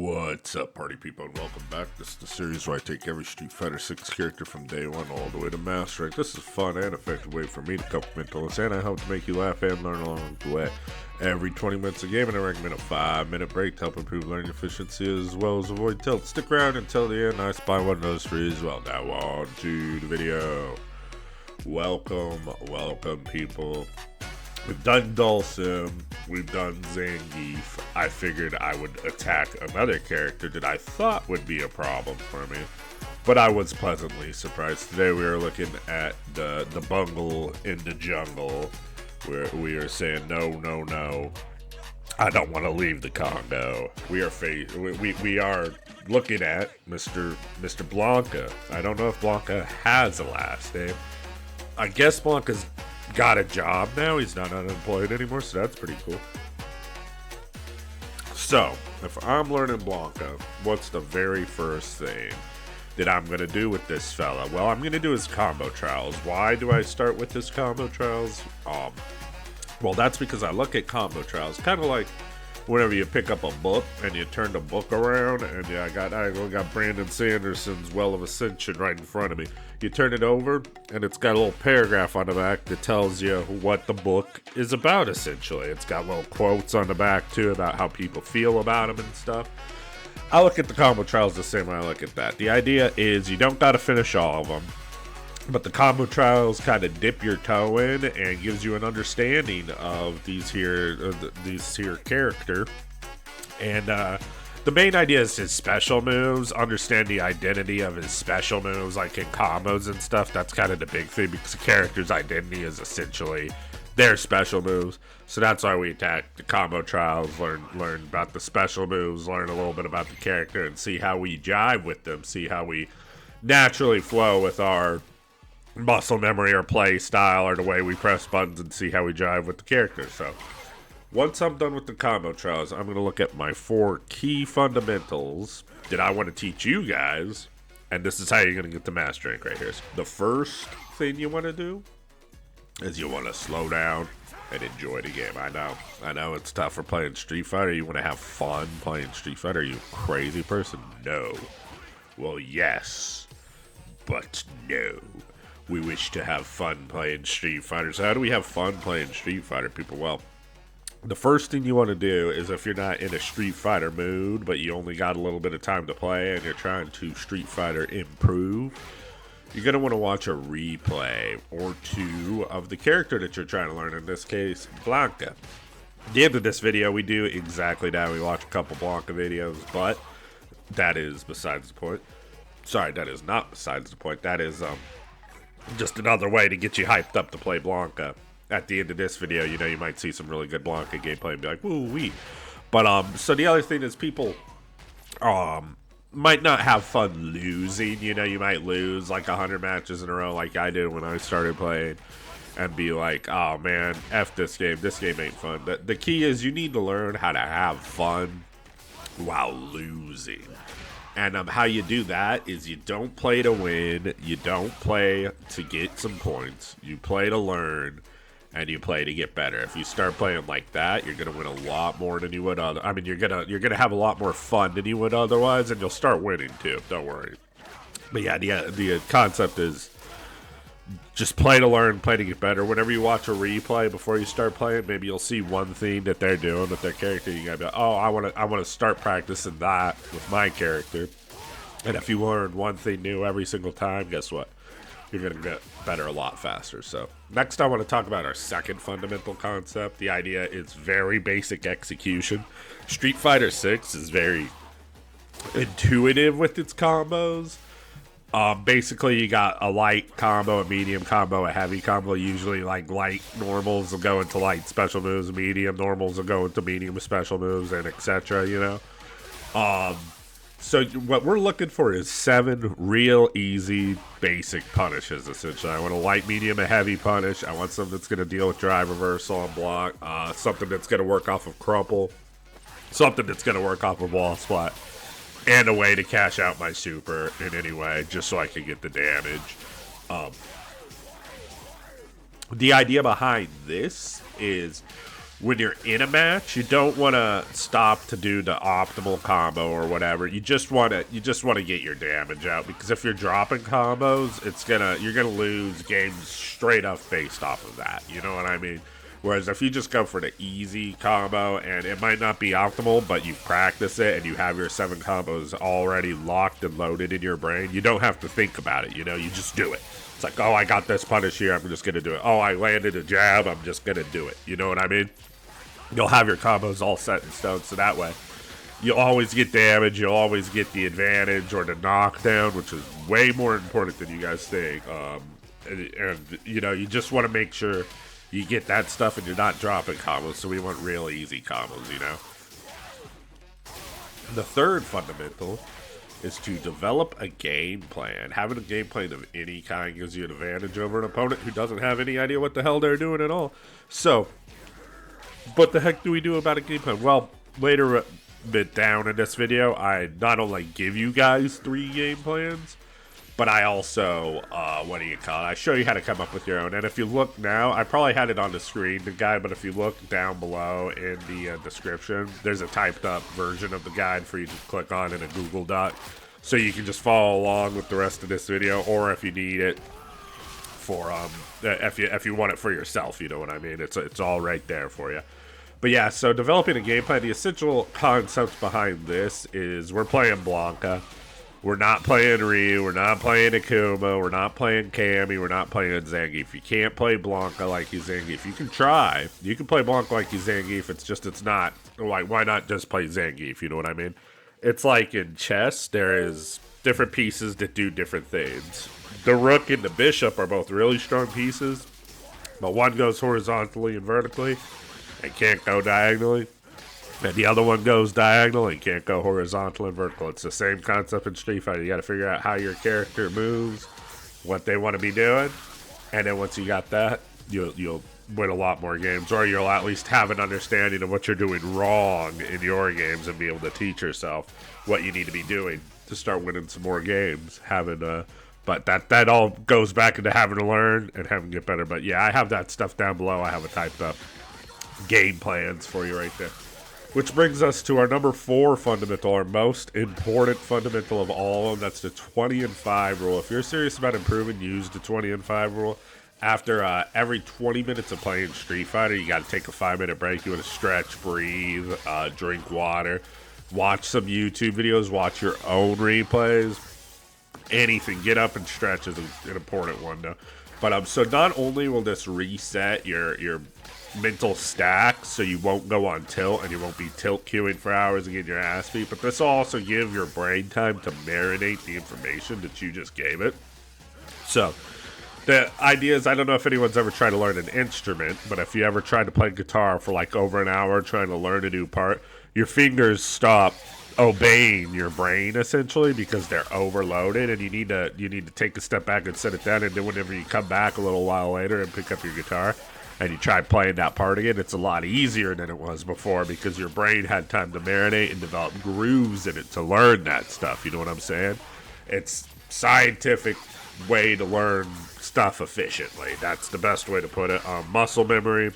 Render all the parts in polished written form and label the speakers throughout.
Speaker 1: What's up, party people, and welcome back. This is the series where I take every Street Fighter 6 character from day one all the way to Master Rank. This is a fun and effective way for me to compliment us, and I hope to make you laugh and learn along the way. Every 20 minutes a game, and I recommend a 5-minute break to help improve learning efficiency as well as avoid tilt. Stick around until the end. I spy one of those for you as well. Now on to the video. Welcome, people. We've done Dulcim, we've done Zangief. I figured I would attack another character that I thought would be a problem for me, but I was pleasantly surprised. Today we are looking at the bungle in the jungle, where we are saying no. I don't want to leave the Congo. We are looking at Mr. Blanka. I don't know if Blanka has a last name. I guess Blanka's got a job now. He's not unemployed anymore, so that's pretty cool. So, if I'm learning Blanka, what's the very first thing that I'm going to do with this fella? Well, I'm going to do his combo trials. Why do I start with his combo trials? Well, that's because I look at combo trials kind of like whenever you pick up a book and you turn the book around, and I got Brandon Sanderson's Well of Ascension right in front of me. You turn it over, and it's got a little paragraph on the back that tells you what the book is about, essentially. It's got little quotes on the back, too, about how people feel about them and stuff. I look at the combo trials the same way I look at that. The idea is you don't got to finish all of them, but the combo trials kind of dip your toe in and gives you an understanding of these here character. And the main idea is his special moves. Understand the identity of his special moves, like in combos and stuff. That's kind of the big thing, because the character's identity is essentially their special moves. So that's why we attack the combo trials, learn about the special moves, learn a little bit about the character, and see how we jive with them, see how we naturally flow with our muscle memory or play style or the way we press buttons, and see how we jive with the character. So once I'm done with the combo trials, I'm going to look at my 4 key fundamentals that I want to teach you guys, and this is how you're going to get the Master Rank right here. So the first thing you want to do is you want to slow down and enjoy the game. I know it's tough for playing Street Fighter. You want to have fun playing Street Fighter. Are you a crazy person? No. Well, yes, but no. We wish to have fun playing Street Fighter. So how do we have fun playing Street Fighter, people? Well, the first thing you want to do is, if you're not in a Street Fighter mood, but you only got a little bit of time to play and you're trying to Street Fighter improve, you're going to want to watch a replay or 2 of the character that you're trying to learn, in this case, Blanka. At the end of this video, we do exactly that. We watch a couple Blanka videos, but that is besides the point. Sorry, that is not besides the point. That is just another way to get you hyped up to play Blanka. At the end of this video, you might see some really good Blanka gameplay and be like, woo-wee. But, so the other thing is, people, might not have fun losing. You might lose like 100 matches in a row like I did when I started playing, and be like, oh man, F this game ain't fun. The key is you need to learn how to have fun while losing. And how you do that is you don't play to win, you don't play to get some points, you play to learn, and you play to get better. If you start playing like that, you're gonna win a lot more than you would you're gonna have a lot more fun than you would otherwise, and you'll start winning too. Don't worry. But yeah, the concept is just play to learn, play to get better. Whenever you watch a replay before you start playing, maybe you'll see one thing that they're doing with their character. You gotta be like, oh, I wanna start practicing that with my character. And if you learn one thing new every single time, guess what? You're going to get better a lot faster. So next, I want to talk about our second fundamental concept. The idea is very basic execution. Street Fighter 6 is very intuitive with its combos. Basically, you got a light combo, a medium combo, a heavy combo. Usually, like, light normals will go into light special moves, medium normals will go into medium special moves, and etc. So what we're looking for is 7 real easy basic punishes, essentially. I want a light, medium, a heavy punish. I want something that's going to deal with drive reversal and block. Something that's going to work off of crumple. Something that's going to work off of wall splat. And a way to cash out my super in any way, just so I can get the damage. The idea behind this is when you're in a match, you don't want to stop to do the optimal combo or whatever. You just want to get your damage out, because if you're dropping combos, you're gonna lose games straight up based off of that. You know what I mean? Whereas if you just go for the easy combo, and it might not be optimal, but you practice it and you have your 7 combos already locked and loaded in your brain, you don't have to think about it. You know, you just do it. It's like, oh, I got this punish here, I'm just gonna do it. Oh, I landed a jab, I'm just gonna do it. You know what I mean? You'll have your combos all set in stone, so that way you'll always get damage, you'll always get the advantage or the knockdown, which is way more important than you guys think. And you know, you just want to make sure you get that stuff and you're not dropping combos, so we want real easy combos, you know? The third fundamental is to develop a game plan. Having a game plan of any kind gives you an advantage over an opponent who doesn't have any idea what the hell they're doing at all. So, what the heck do we do about a game plan? Well, later a bit down in this video, I not only give you guys 3 game plans, but I also, I show you how to come up with your own. And if you look now, I probably had it on the screen, the guide, but if you look down below in the description, there's a typed up version of the guide for you to click on in a Google Doc. So you can just follow along with the rest of this video, or if you need it for, if you want it for yourself, you know what I mean? It's all right there for you. But yeah, so developing a game plan, the essential concept behind this is we're playing Blanka. We're not playing Ryu, we're not playing Akuma, we're not playing Cammy, we're not playing Zangief. You can't play Blanka like he's Zangief. You can try. You can play Blanka like he's Zangief. It's not. Like, why not just play Zangief? You know what I mean? It's like in chess, there is different pieces that do different things. The rook and the bishop are both really strong pieces, but one goes horizontally and vertically and can't go diagonally. And the other one goes diagonal and can't go horizontal and vertical. It's the same concept in Street Fighter. You got to figure out how your character moves, what they want to be doing, and then once you got that, you'll win a lot more games, or you'll at least have an understanding of what you're doing wrong in your games and be able to teach yourself what you need to be doing to start winning some more games. But that all goes back into having to learn and having to get better. But yeah, I have that stuff down below. I have a typed up game plans for you right there. Which brings us to our number 4 fundamental, our most important fundamental of all of them. That's the 20 and 5 rule. If you're serious about improving, use the 20 and 5 rule. After every 20 minutes of playing Street Fighter, you got to take a 5-minute break. You want to stretch, breathe, drink water, watch some YouTube videos, watch your own replays. Anything. Get up and stretch is an important one, though. But so not only will this reset your mental stack, so you won't go on tilt and you won't be tilt queuing for hours and getting your ass beat, but this will also give your brain time to marinate the information that you just gave it. So the idea is, I don't know if anyone's ever tried to learn an instrument, but if you ever tried to play guitar for like over an hour trying to learn a new part, your fingers stop obeying your brain essentially because they're overloaded, and you need to take a step back and set it down, and then whenever you come back a little while later and pick up your guitar and you try playing that part again, it's a lot easier than it was before because your brain had time to marinate and develop grooves in it to learn that stuff. You know what I'm saying? It's scientific way to learn stuff efficiently. That's the best way to put it. Muscle memory,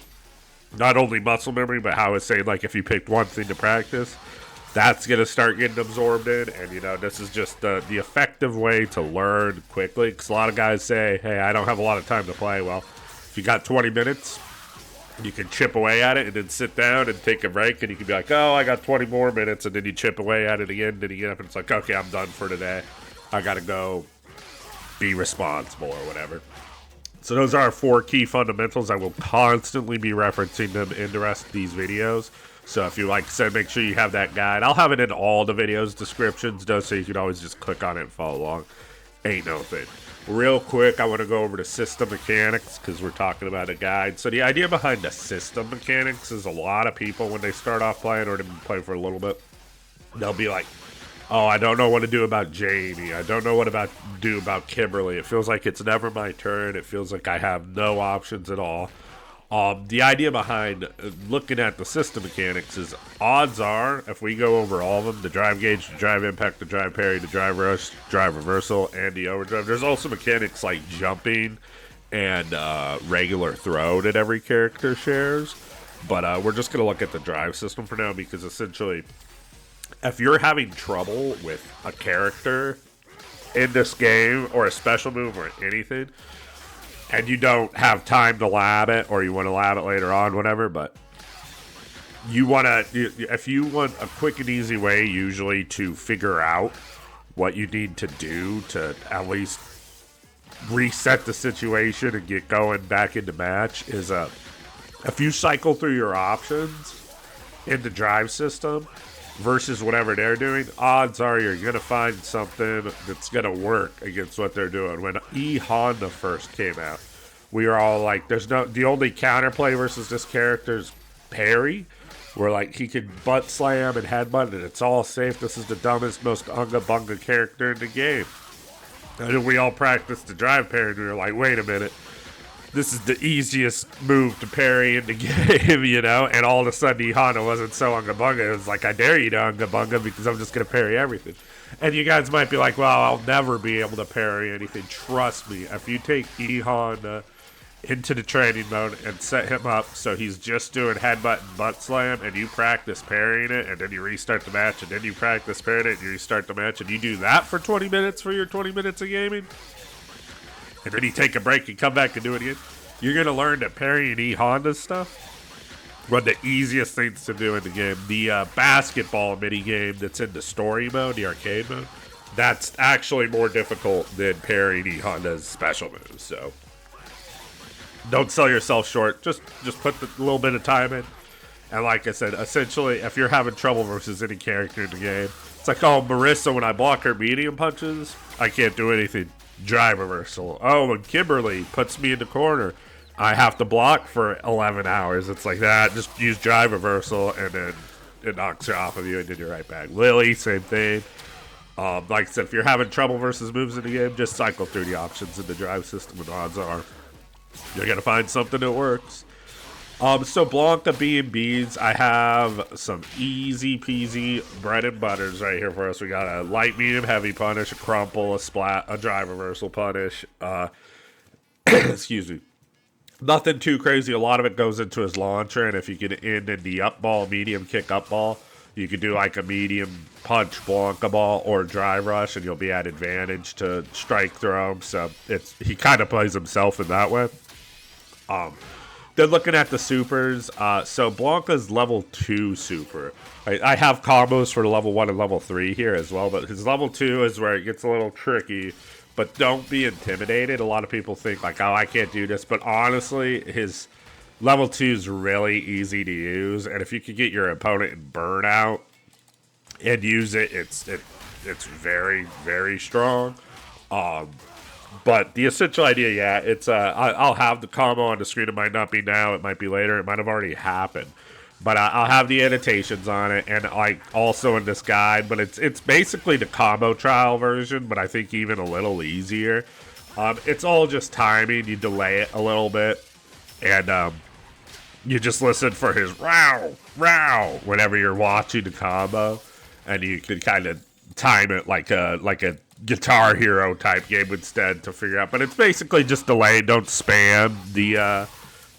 Speaker 1: not only muscle memory, but how I was saying, like if you picked one thing to practice, that's going to start getting absorbed in, and you know, this is just the effective way to learn quickly, because a lot of guys say, hey, I don't have a lot of time to play. Well, if you got 20 minutes, you can chip away at it and then sit down and take a break, and you can be like, oh, I got 20 more minutes, and then you chip away at it again, then you get up and it's like, okay, I'm done for today. I got to go be responsible or whatever. So those are our 4 key fundamentals. I will constantly be referencing them in the rest of these videos. So if you, like I said, make sure you have that guide. I'll have it in all the videos descriptions, though, so you can always just click on it and follow along. Ain't no thing. Real quick, I want to go over the system mechanics because we're talking about a guide. So the idea behind the system mechanics is a lot of people, when they start off playing or they've been playing for a little bit, they'll be like, oh, I don't know what to do about Jamie. I don't know what to do about Kimberly. It feels like it's never my turn. It feels like I have no options at all. The idea behind looking at the system mechanics is, odds are, if we go over all of them, the drive gauge, the drive impact, the drive parry, the drive rush, drive reversal, and the overdrive, there's also mechanics like jumping and regular throw that every character shares. But we're just going to look at the drive system for now because essentially, if you're having trouble with a character in this game or a special move or anything, and you don't have time to lab it or you want to lab it later on, whatever, but if you want a quick and easy way usually to figure out what you need to do to at least reset the situation and get going back into match is if you cycle through your options in the drive system versus whatever they're doing, odds are you're going to find something that's going to work against what they're doing. When E Honda first came out, we were all like, the only counterplay versus this character's parry, where like he can butt slam and headbutt and it's all safe. This is the dumbest, most unga bunga character in the game. And then we all practiced the drive parry and we were like, wait a minute. This is the easiest move to parry in the game, you know? And all of a sudden, Ihana wasn't so unga bunga. It was like, I dare you to unga bunga because I'm just going to parry everything. And you guys might be like, well, I'll never be able to parry anything. Trust me, if you take Ihana into the training mode and set him up so he's just doing headbutt and butt slam, and you practice parrying it, and then you restart the match, and then you practice parrying it, and you restart the match, and you do that for 20 minutes for your 20 minutes of gaming, and then you take a break and come back and do it again, you're going to learn that parrying E-Honda stuff, one of the easiest things to do in the game. The basketball mini game that's in the story mode, the arcade mode, that's actually more difficult than parrying E-Honda's special moves, so don't sell yourself short. Just put the little bit of time in. And like I said, essentially, if you're having trouble versus any character in the game, it's like, oh, Marissa, when I block her medium punches, I can't do anything. Drive reversal. Oh, when Kimberly puts me in the corner, I have to block for 11 hours. It's like that. Just use drive reversal, and then it knocks her off of you, and then you're right back. Lily, same thing. Like I said, if you're having trouble versus moves in the game, just cycle through the options in the drive system, and odds are you're going to find something that works. So Blanka B&Bs, I have some easy peasy bread and butters right here for us. We got a light, medium, heavy punish, a crumple, a splat, a drive reversal punish. Excuse me. Nothing too crazy. A lot of it goes into his launcher, and if you get in the up ball, medium kick up ball, you could do like a medium punch Blanka ball or drive rush, and you'll be at advantage to strike throw him. So he kind of plays himself in that way. Then looking at the supers, so Blanka's level 2 super. I have combos for level 1 and level 3 here as well, but his level 2 is where it gets a little tricky, but don't be intimidated. A lot of people think like, oh, I can't do this, but honestly, his level 2 is really easy to use, and if you could get your opponent in burnout and use it, it's very, very strong. But the essential idea, yeah, it's I'll have the combo on the screen. It might not be now. It might be later. It might have already happened. But I'll have the annotations on it, and like also in this guide. But it's basically the combo trial version, but I think even a little easier. It's all just timing. You delay it a little bit, and you just listen for his row, row whenever you're watching the combo, and you can kind of time it like a Guitar Hero type game instead to figure out. But it's basically just delay. Don't spam the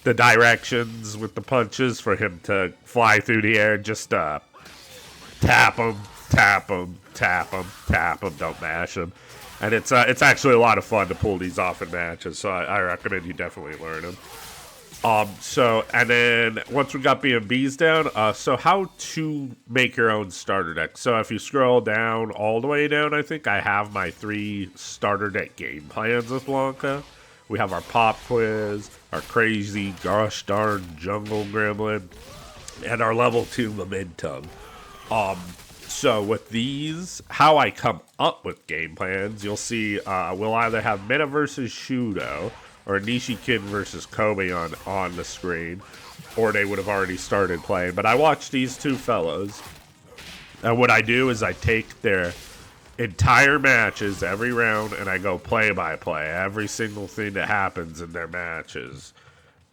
Speaker 1: directions with the punches for him to fly through the air. Just tap him, tap him, tap him, tap him. Don't mash him. And it's actually a lot of fun to pull these off in matches. So I recommend you definitely learn them. So, and then once we got B&Bs down, so how to make your own starter deck. So if you scroll down, all the way down, I think I have my 3 starter deck game plans with Blanka. We have our pop quiz, our crazy gosh darn jungle gremlin, and our level 2 momentum. So with these, how I come up with game plans, you'll see, we'll either have Meta versus Shudo, or Nishikin versus Kobe on the screen, or they would have already started playing. But I watch these two fellows, and what I do is I take their entire matches every round, and I go play by play every single thing that happens in their matches.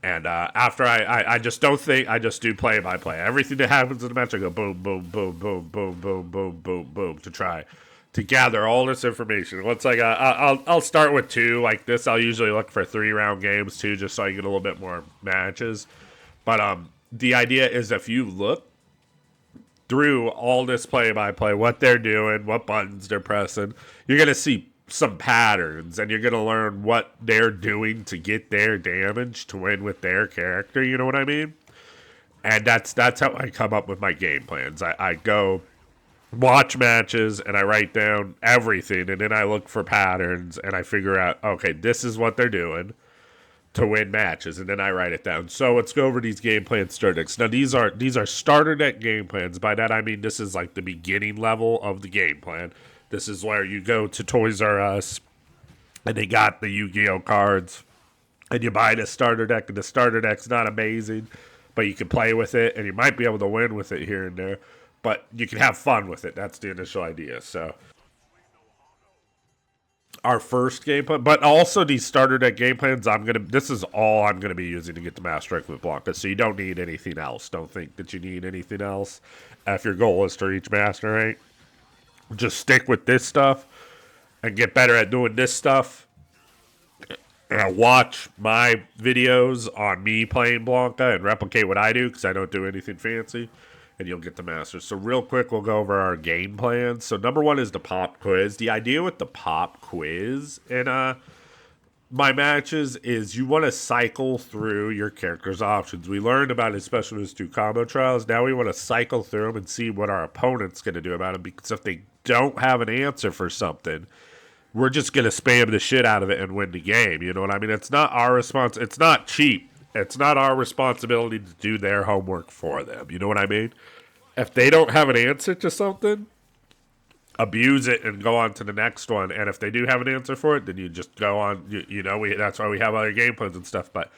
Speaker 1: And after I just don't think, I just do play by play. Everything that happens in the match, I go boom, boom, boom, boom, boom, boom, boom, boom, boom, to try to gather all this information. Once I'll start with 2 like this. I'll usually look for 3-round games too, just so I get a little bit more matches. But the idea is if you look through all this play-by-play, what they're doing, what buttons they're pressing, you're going to see some patterns, and you're going to learn what they're doing to get their damage to win with their character, you know what I mean? And that's how I come up with my game plans. I go watch matches, and I write down everything, and then I look for patterns, and I figure out, okay, this is what they're doing to win matches, and then I write it down. So let's go over these game plan starter decks. Now these are starter deck game plans. By that I mean this is like the beginning level of the game plan. This is where you go to Toys R Us and they got the Yu-Gi-Oh cards and you buy the starter deck, and the starter deck's not amazing, but you can play with it and you might be able to win with it here and there, but you can have fun with it. That's the initial idea. So our first game plan, but also these starter deck game plans, this is all I'm gonna be using to get the Master Deck with Blanka. So you don't need anything else. Don't think that you need anything else. If your goal is to reach Master Rank, just stick with this stuff and get better at doing this stuff. And watch my videos on me playing Blanka and replicate what I do, because I don't do anything fancy, and you'll get the master. So real quick, we'll go over our game plans. So number one is the pop quiz. The idea with the pop quiz in my matches is you want to cycle through your character's options. We learned about his special moves 2 combo trials. Now we want to cycle through them and see what our opponent's going to do about them, because if they don't have an answer for something, we're just going to spam the shit out of it and win the game. You know what I mean? It's not our it's not cheap. It's not our responsibility to do their homework for them. You know what I mean? If they don't have an answer to something, abuse it and go on to the next one. And if they do have an answer for it, then you just go on. That's why we have other game plans and stuff. But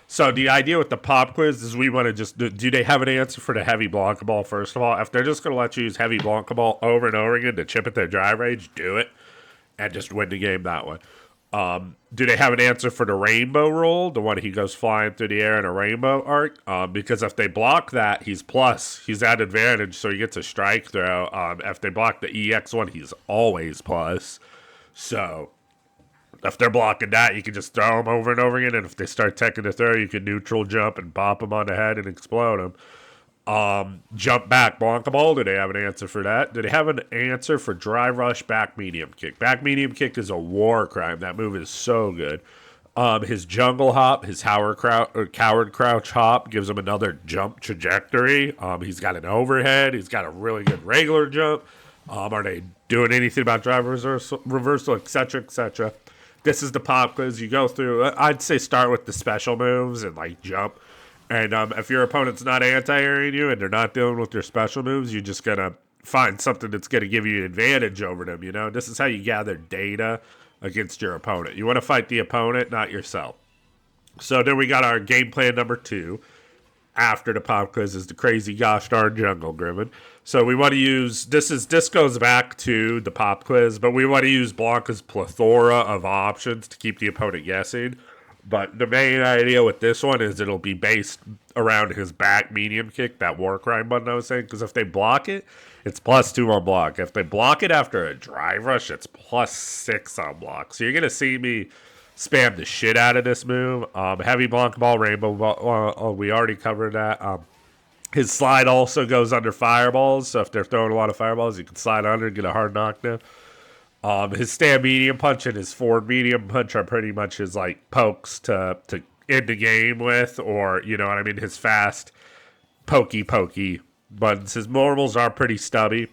Speaker 1: so the idea with the pop quiz is we want to just do they have an answer for the heavy Blanka ball? First of all, if they're just going to let you use heavy Blanka ball over and over again to chip at their drive range, do it and just win the game that way. Do they have an answer for the rainbow roll, the one he goes flying through the air in a rainbow arc? Because if they block that, he's at advantage, so he gets a strike throw. If they block the EX one, he's always plus. So if they're blocking that, you can just throw them over and over again, and if they start taking the throw, you can neutral jump and pop them on the head and explode them. Jump back Blanka ball. Do they have an answer for that? Do they have an answer for drive rush back medium kick? Back medium kick is a war crime. That move is so good. His jungle hop, his coward crouch hop gives him another jump trajectory. He's got an overhead. He's got a really good regular jump. Are they doing anything about drive reversal, etc., etc.? This is the pop quiz. You go through. I'd say start with the special moves and like jump. And if your opponent's not anti-airing you and they're not dealing with your special moves, you're just going to find something that's going to give you an advantage over them, you know? This is how you gather data against your opponent. You want to fight the opponent, not yourself. So then we got our game plan number 2. After the pop quiz is the crazy gosh darn jungle griffin. So we want to use, this goes back to the pop quiz, but we want to use Blanka's plethora of options to keep the opponent guessing. But the main idea with this one is it'll be based around his back medium kick, that war crime button I was saying. Because if they block it, it's +2 on block. If they block it after a drive rush, it's +6 on block. So you're going to see me spam the shit out of this move. Heavy Blanka ball, rainbow ball, we already covered that. His slide also goes under fireballs. So if they're throwing a lot of fireballs, you can slide under and get a hard knockdown. His stand medium punch and his forward medium punch are pretty much his like pokes to end the game with, or you know what I mean, his fast pokey buttons. His normals are pretty stubby,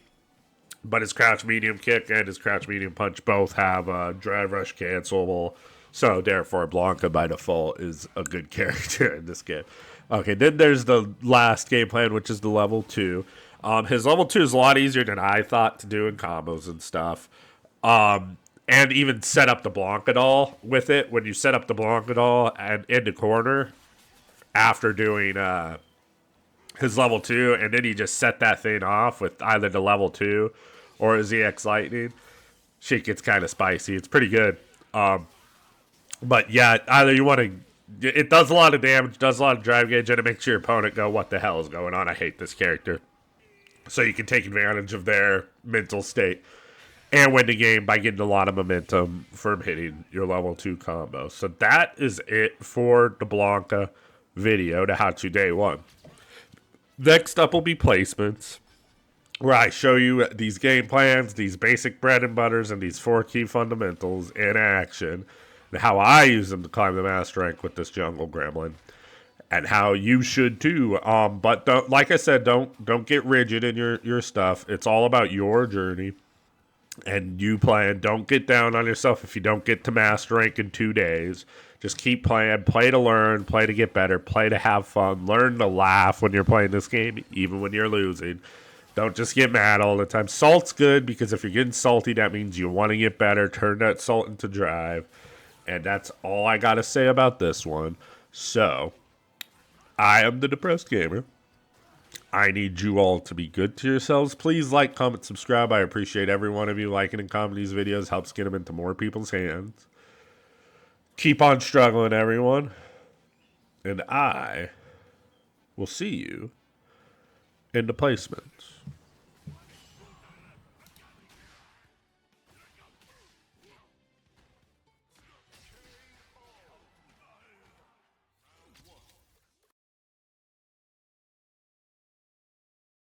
Speaker 1: but his crouch medium kick and his crouch medium punch both have drive rush cancelable. So therefore, Blanka by default is a good character in this game. Okay, then there's the last game plan, which is the level 2. His level 2 is a lot easier than I thought to do in combos and stuff. And even set up the Blanka doll with it. When you set up the Blanka doll and in the corner after doing his level 2, and then you just set that thing off with either the level 2 or his EX Lightning, shit gets kind of spicy. It's pretty good. But yeah, either you want to, it does a lot of damage, does a lot of drive gauge, and it makes your opponent go, what the hell is going on? I hate this character. So you can take advantage of their mental state and win the game by getting a lot of momentum from hitting your level 2 combo. So that is it for the Blanka video, the How To Day 1. Next up will be placements, where I show you these game plans, these basic bread and butters, and these 4 key fundamentals in action, and how I use them to climb the master rank with this jungle gremlin, and how you should too. But don't, like I said, don't get rigid in your stuff. It's all about your journey and you playing. Don't get down on yourself if you don't get to master rank in 2 days. Just keep playing. Play to learn. Play to get better. Play to have fun. Learn to laugh when you're playing this game, even when you're losing. Don't just get mad all the time. Salt's good because if you're getting salty, that means you want to get better. Turn that salt into drive. And that's all I got to say about this one. So, I am the Depressed Gamer. I need you all to be good to yourselves. Please like, comment, subscribe. I appreciate every one of you liking and commenting these videos. Helps get them into more people's hands. Keep on struggling, everyone. And I will see you in the placements.